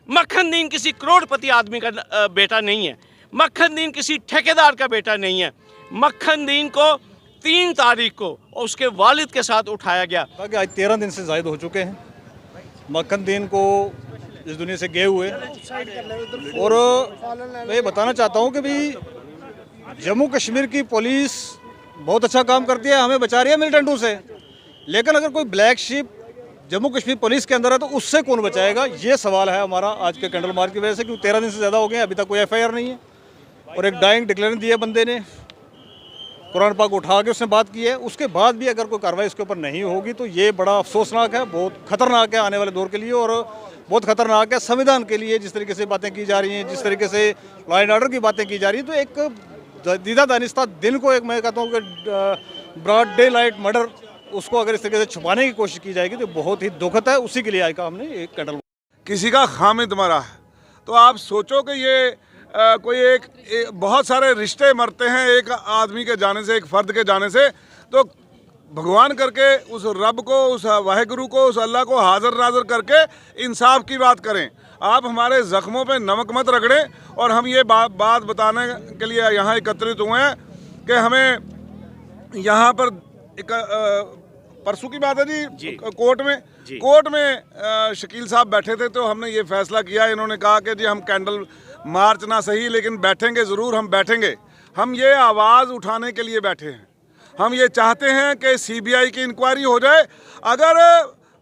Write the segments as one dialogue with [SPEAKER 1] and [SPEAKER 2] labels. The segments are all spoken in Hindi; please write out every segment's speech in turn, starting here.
[SPEAKER 1] मक्खन दीन किसी करोड़पति आदमी का बेटा नहीं है। मक्खन दीन किसी ठेकेदार का बेटा नहीं है। मक्खन दीन को 3 तारीख को उसके वालिद के साथ उठाया गया।
[SPEAKER 2] आज 13 दिन से ज़ायद हो चुके हैं मक्खन दीन को इस दुनिया से गए हुए। और मैं ये बताना चाहता हूँ कि भाई जम्मू कश्मीर की पुलिस बहुत अच्छा काम करती है, हमें बचा रही है मिलिटेंटों से, लेकिन अगर कोई black ship Jammu Kashmir police के अंदर है तो उससे कौन बचाएगा, ये सवाल है हमारा आज के कैंडल मार्च की वजह से। क्योंकि 13 दिन से ज़्यादा हो गए, अभी तक कोई FIR नहीं है। और एक डाइंग डिक्लेरेशन दिया बंदे ने, कुरान पाक उठा के उसने बात की है, उसके बाद भी अगर कोई कार्रवाई उसके ऊपर नहीं होगी तो ये बड़ा अफसोसनाक है, बहुत खतरनाक है आने वाले दौर के लिए। और बहुत खतरनाक है संविधान के लिए, जिस तरीके से बातें की जा रही हैं, जिस तरीके से लॉ एंड ऑर्डर की बातें की जा रही हैं। तो एक दीदा दानिस्ता दिन को एक मैं कहता हूँ कि ब्रॉड डे लाइट मर्डर, उसको अगर इस तरीके से छुपाने की कोशिश की जाएगी तो बहुत ही दुखद है। उसी के लिए आज का हमने एक कैंडल।
[SPEAKER 3] किसी का खामिद मरा है तो आप सोचो कि ये कोई एक बहुत सारे रिश्ते मरते हैं एक आदमी के जाने से, एक फ़र्द के जाने से। तो भगवान करके उस रब को, उस वाहिगुरु को, उस अल्लाह को हाज़िर नाज़िर करके इंसाफ की बात करें। आप हमारे ज़ख्मों पे नमक मत रगड़ें। और हम ये बात बताने के लिए यहाँ एकत्रित हुए हैं कि हमें यहाँ पर एक परसों की बात है जी, कोर्ट में शकील साहब बैठे थे तो हमने ये फैसला किया। इन्होंने कहा कि जी हम कैंडल मार्च ना सही लेकिन बैठेंगे ज़रूर, हम बैठेंगे। हम ये आवाज़ उठाने के लिए बैठे हैं। हम ये चाहते हैं कि CBI की इंक्वायरी हो जाए। अगर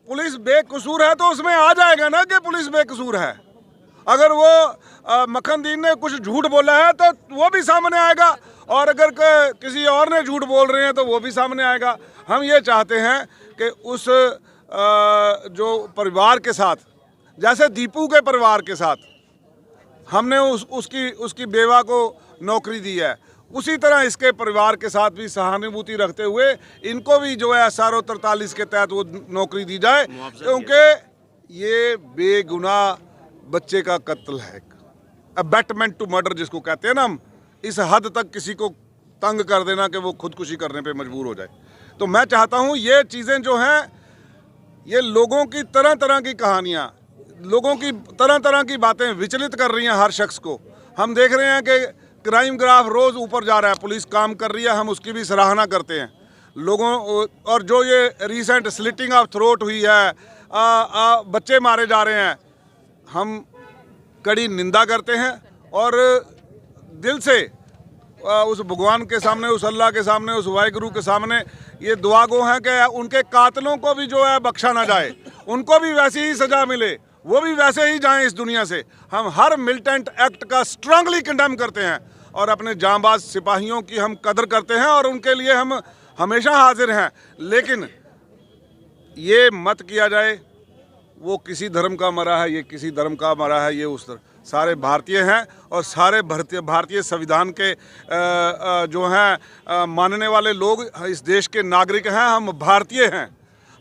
[SPEAKER 3] पुलिस बेकसूर है तो उसमें आ जाएगा ना कि पुलिस बेकसूर है। अगर वो मक्खन दीन ने कुछ झूठ बोला है तो वो भी सामने आएगा, और अगर किसी और ने झूठ बोल रहे हैं तो वो भी सामने आएगा। हम ये चाहते हैं कि उस जो परिवार के साथ, जैसे दीपू के परिवार के साथ हमने उसकी बेवा को नौकरी दी है, उसी तरह इसके परिवार के साथ भी सहानुभूति रखते हुए इनको भी जो है SRO 43 के तहत वो नौकरी दी जाए, क्योंकि ये बेगुनाह बच्चे का कत्ल है। अबैटमेंट टू मर्डर जिसको कहते हैं ना हम, इस हद तक किसी को तंग कर देना कि वो खुदकुशी करने पे मजबूर हो जाए। तो मैं चाहता हूँ ये चीज़ें जो हैं, ये लोगों की तरह तरह की कहानियाँ, लोगों की तरह तरह की बातें विचलित कर रही हैं हर शख्स को। हम देख रहे हैं कि क्राइम ग्राफ रोज़ ऊपर जा रहा है, पुलिस काम कर रही है, हम उसकी भी सराहना करते हैं लोगों। और जो ये रिसेंट स्लिटिंग ऑफ थ्रोट हुई है, बच्चे मारे जा रहे हैं, हम कड़ी निंदा करते हैं। और दिल से उस भगवान के सामने, उस अल्लाह के सामने, उस वाहिगुरु के सामने ये दुआ गो हैं कि उनके कातलों को भी जो है बख्शा ना जाए, उनको भी वैसी ही सज़ा मिले, वो भी वैसे ही जाएं इस दुनिया से। हम हर मिलिटेंट एक्ट का स्ट्रांगली कंडेम करते हैं और अपने जांबाज सिपाहियों की हम कदर करते हैं और उनके लिए हम हमेशा हाजिर हैं। लेकिन ये मत किया जाए वो किसी धर्म का मरा है, ये किसी धर्म का मरा है, ये उस तरह सारे भारतीय हैं और सारे भारतीय संविधान के जो हैं मानने वाले लोग इस देश के नागरिक हैं, हम भारतीय हैं।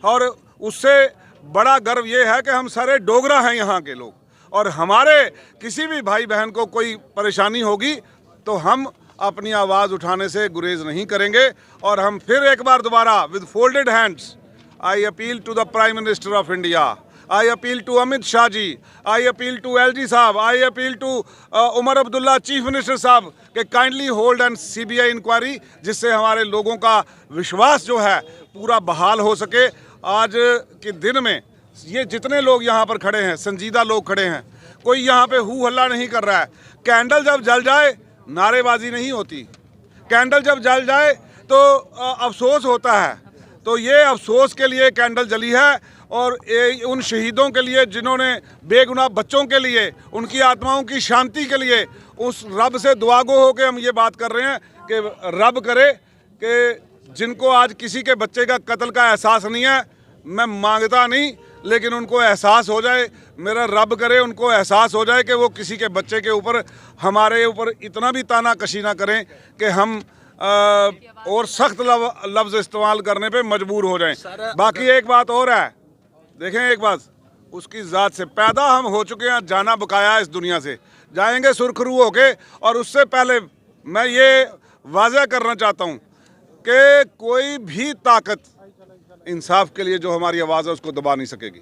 [SPEAKER 3] और उससे बड़ा गर्व ये है कि हम सारे डोगरा हैं यहाँ के लोग, और हमारे किसी भी भाई बहन को कोई परेशानी होगी तो हम अपनी आवाज़ उठाने से गुरेज नहीं करेंगे। और हम फिर एक बार दोबारा with folded hands I appeal to the prime minister of India, I appeal to Amit Shah ji, I appeal to LG साहब, I appeal to Omar Abdullah chief minister साहब के kindly hold and CBI inquiry, जिससे हमारे लोगों का विश्वास जो है पूरा बहाल हो सके। आज के दिन में ये जितने लोग यहाँ पर खड़े हैं, संजीदा लोग खड़े हैं, कोई यहाँ पे हू हल्ला नहीं कर रहा है। कैंडल जब जल जाए नारेबाजी नहीं होती, कैंडल जब जल जाए तो अफसोस होता है। तो ये अफसोस के लिए कैंडल जली है, और उन शहीदों के लिए जिन्होंने बेगुनाह बच्चों के लिए, उनकी आत्माओं की शांति के लिए उस रब से दुआगो हो के हम ये बात कर रहे हैं कि रब करे कि जिनको आज किसी के बच्चे का कत्ल का एहसास नहीं है, मैं मांगता नहीं, लेकिन उनको एहसास हो जाए, मेरा रब करे उनको एहसास हो जाए कि वो किसी के बच्चे के ऊपर, हमारे ऊपर इतना भी ताना कशी ना करें कि हम और सख्त लफ्ज़ इस्तेमाल करने पे मजबूर हो जाएं। बाकी एक बात और है, देखें एक बात, उसकी ज़ात से पैदा हम हो चुके हैं, जाना बकाया इस दुनिया से, जाएंगे सुरखरू होके। और उससे पहले मैं ये वाज़ह करना चाहता हूँ कि कोई भी ताकत इंसाफ के लिए जो हमारी आवाज़ है उसको दबा नहीं सकेगी।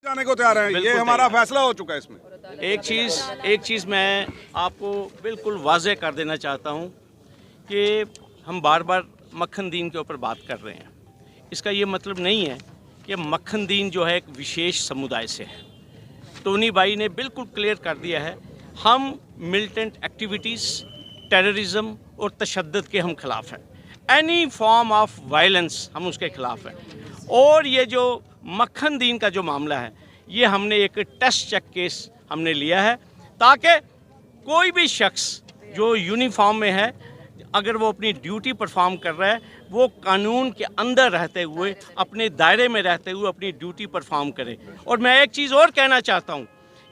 [SPEAKER 3] जाने को तैयार हैं, ये
[SPEAKER 1] बिल्कुल
[SPEAKER 3] हमारा
[SPEAKER 1] तैयार।
[SPEAKER 3] फैसला हो चुका है इसमें।
[SPEAKER 1] एक चीज़ मैं आपको बिल्कुल वाज़े कर देना चाहता हूँ कि हम बार बार मक्खन दीन के ऊपर बात कर रहे हैं। इसका ये मतलब नहीं है कि मक्खन दीन जो है एक विशेष समुदाय से है। टोनी भाई ने बिल्कुल क्लियर कर दिया है, हम मिलिटेंट एक्टिविटीज़, टेररिज्म और तशद्दुद के हम खिलाफ हैं। एनी फॉर्म ऑफ वायलेंस हम उसके खिलाफ हैं। और ये जो मक्खन दीन का जो मामला है, ये हमने एक टेस्ट चेक केस हमने लिया है ताकि कोई भी शख्स जो यूनिफॉर्म में है, अगर वो अपनी ड्यूटी परफॉर्म कर रहा है, वो कानून के अंदर रहते हुए, अपने दायरे में रहते हुए अपनी ड्यूटी परफॉर्म करे। और मैं एक चीज़ और कहना चाहता हूँ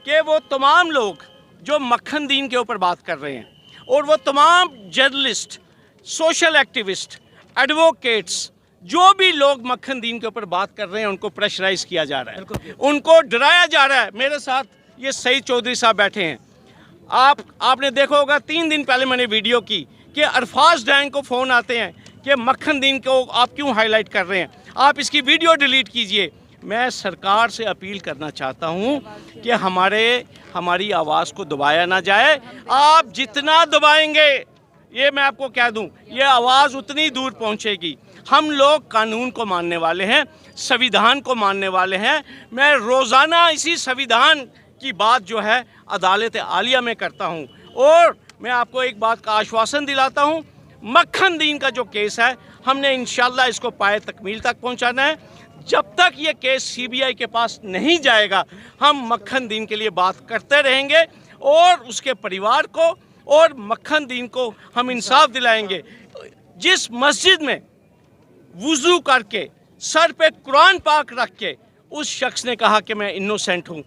[SPEAKER 1] कि वो तमाम लोग जो मक्खन दीन के ऊपर बात कर रहे हैं, और वो तमाम जर्नलिस्ट, सोशल एक्टिविस्ट, एडवोकेट्स, जो भी लोग मक्खन दीन के ऊपर बात कर रहे हैं, उनको प्रेशराइज किया जा रहा है, उनको डराया जा रहा है। मेरे साथ ये सईद चौधरी साहब बैठे हैं। आपने देखा होगा 3 दिन पहले मैंने वीडियो की कि अरफाज डैंग को फ़ोन आते हैं कि मक्खन दीन को आप क्यों हाईलाइट कर रहे हैं, आप इसकी वीडियो डिलीट कीजिए। मैं सरकार से अपील करना चाहता हूं कि हमारी आवाज़ को दबाया ना जाए। आप जितना दबाएंगे, ये मैं आपको कह दूं, ये आवाज़ उतनी दूर पहुंचेगी। हम लोग कानून को मानने वाले हैं, संविधान को मानने वाले हैं। मैं रोज़ाना इसी संविधान की बात जो है अदालत आलिया में करता हूं। और मैं आपको एक बात का आश्वासन दिलाता हूं, मक्खन दीन का जो केस है, हमने इंशाल्लाह इसको पाए तकमील तक पहुंचाना है। जब तक ये केस सीबीआई के पास नहीं जाएगा, हम मक्खन दीन के लिए बात करते रहेंगे और उसके परिवार को और मक्खन दीन को हम इंसाफ दिलाएंगे। जिस मस्जिद में वुज़ू करके सर पे कुरान पाक रख के उस शख्स ने कहा कि मैं इनोसेंट हूँ,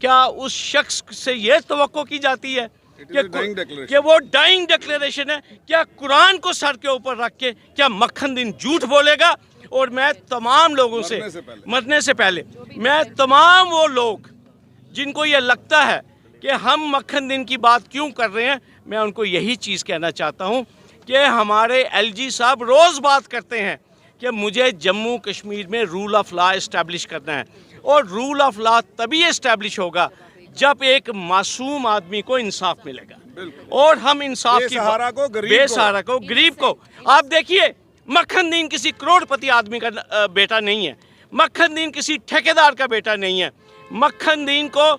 [SPEAKER 1] क्या उस शख्स से ये तवक्को की जाती है कि वो डाइंग डिक्लेरेशन है? क्या कुरान को सर के ऊपर रख के क्या मक्खन दीन झूठ बोलेगा? और मैं तमाम लोगों से मरने से पहले मैं तमाम वो लोग जिनको ये लगता है कि हम मक्खन दीन की बात क्यों कर रहे हैं, मैं उनको यही चीज़ कहना चाहता हूँ कि हमारे एलजी साहब रोज़ बात करते हैं कि मुझे जम्मू कश्मीर में रूल ऑफ लॉ इस्टेब्लिश करना है। और रूल ऑफ लॉ तभी इस्टेब्लिश होगा जब एक मासूम आदमी को इंसाफ मिलेगा। और हम इंसाफ की बेसहारा को, गरीब को, आप देखिए, मक्खन दीन किसी करोड़पति आदमी का बेटा नहीं है। मक्खन दीन किसी ठेकेदार का बेटा नहीं है। मक्खन दीन को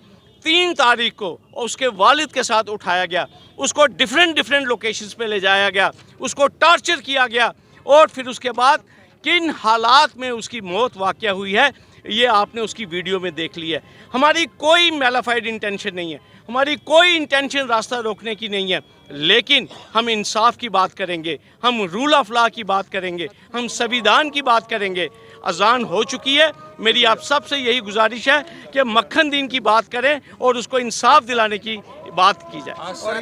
[SPEAKER 1] 3 तारीख को उसके वालिद के साथ उठाया गया, उसको डिफरेंट लोकेशंस पे ले जाया गया, उसको टॉर्चर किया गया, और फिर उसके बाद किन हालात में उसकी मौत वाक़या हुई है, ये आपने उसकी वीडियो में देख ली है। हमारी कोई मैलाफाइड इंटेंशन नहीं है, हमारी कोई इंटेंशन रास्ता रोकने की नहीं है, लेकिन हम इंसाफ की बात करेंगे, हम रूल ऑफ लॉ की बात करेंगे, हम संविधान की बात करेंगे। अजान हो चुकी है, मेरी आप सब से यही गुजारिश है कि मक्खन दीन की बात करें और उसको इंसाफ दिलाने की बात की जाए।